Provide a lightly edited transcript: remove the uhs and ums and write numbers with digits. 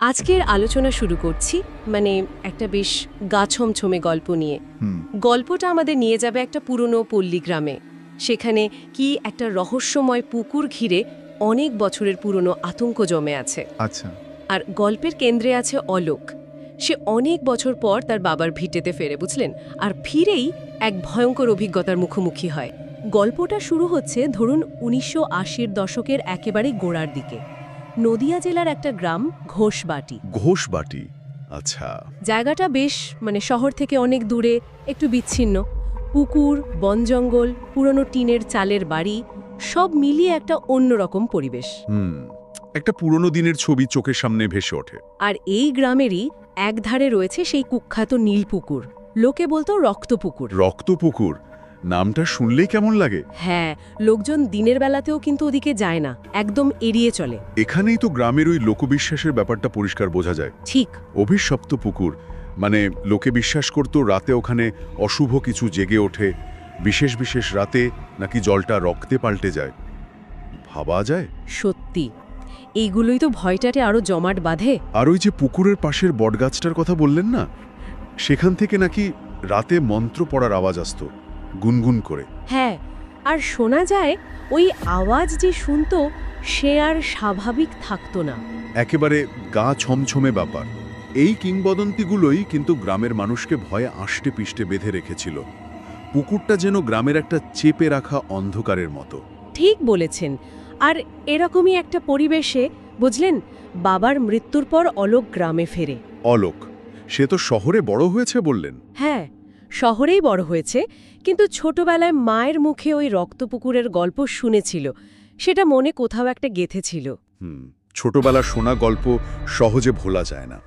আজকের আলোচনা শুরু করছি একটা বেশ গা ছমছমে গল্প নিয়ে। গল্পটা আমাদের নিয়ে যাবে একটা পুরনো পল্লী গ্রামে। সেখানে কি একটা রহস্যময় পুকুর ঘিরে অনেক বছরের পুরনো আতঙ্ক জমে আছে। আচ্ছা। আর গল্পের কেন্দ্রে আছে অলোক। সে অনেক বছর পর তার বাবার ভিটেতে ফেরে, বুঝলেন, আর ফিরেই এক ভয়ঙ্কর অভিজ্ঞতার মুখোমুখি হয়। গল্পটা শুরু হচ্ছে ধরুন ১৯৮০-র দশকের একেবারে গোড়ার দিকে। নদিয়া জেলার একটা গ্রাম ঘোষবাটি। ঘোষবাটি, আচ্ছা। জায়গাটা বেশ শহর থেকে অনেক দূরে, একটু বিচ্ছিন্ন। পুকুর, বনজঙ্গল, পুরনো টিনের চালের বাড়ি, সব মিলিয়ে একটা অন্যরকম পরিবেশ। একটা পুরনো দিনের ছবি চোখের সামনে ভেসে ওঠে। আর এই গ্রামেরই একধারে রয়েছে সেই কুখ্যাত নীল পুকুর। লোকে বলতো রক্তপুকুর। রক্তপুকুর নামটা শুনলেই কেমন লাগে। হ্যাঁ, লোকজন দিনের বেলাতেও কিন্তু ওদিকে যায় না, একদম এড়িয়ে চলে। এখানেই তো গ্রামের ওই লোকবিশ্বাসের ব্যাপারটা পরিষ্কার বোঝা যায়। ঠিক। অভিশপ্ত পুকুর, লোকে বিশ্বাস করতো রাতে ওখানে অশুভ কিছু জেগে ওঠে। বিশেষ বিশেষ রাতে নাকি জলটা রক্তে পাল্টে যায়। ভাবা যায়? সত্যি, এইগুলোই তো ভয়টারে আরো জমাট বাঁধে। আর ওই যে পুকুরের পাশের বটগাছটার কথা বললেন না, সেখান থেকে নাকি রাতে মন্ত্র পড়ার আওয়াজ আসতো, গুনগুন করে। হ্যাঁ, আর শোনা যায় ওই আওয়াজ যে শুনতো সে আর স্বাভাবিক থাকতো না। একেবারে গা ছমছমে ব্যাপার। এই কিংবদন্তিগুলোই কিন্তু গ্রামের মানুষকে ভয়ে আষ্টে পিষ্টে বেঁধে রেখেছিল। পুকুরটা যেন গ্রামের একটা চেপে রাখা অন্ধকারের মতো। ঠিক বলেছেন। আর এরকমই একটা পরিবেশে, বুঝলেন, বাবার মৃত্যুর পর অলোক গ্রামে ফেরে। অলোক, সে তো শহরে বড় হয়েছে বললেন। হ্যাঁ, শহরেই বড় হয়েছে, কিন্তু ছোটবেলায় মায়ের মুখে ওই রক্তপুকুরের গল্প শুনেছিল। সেটা মনে কোথাও একটা গেঁথেছিল। ছোটবেলা শোনা গল্প সহজে ভোলা যায় না।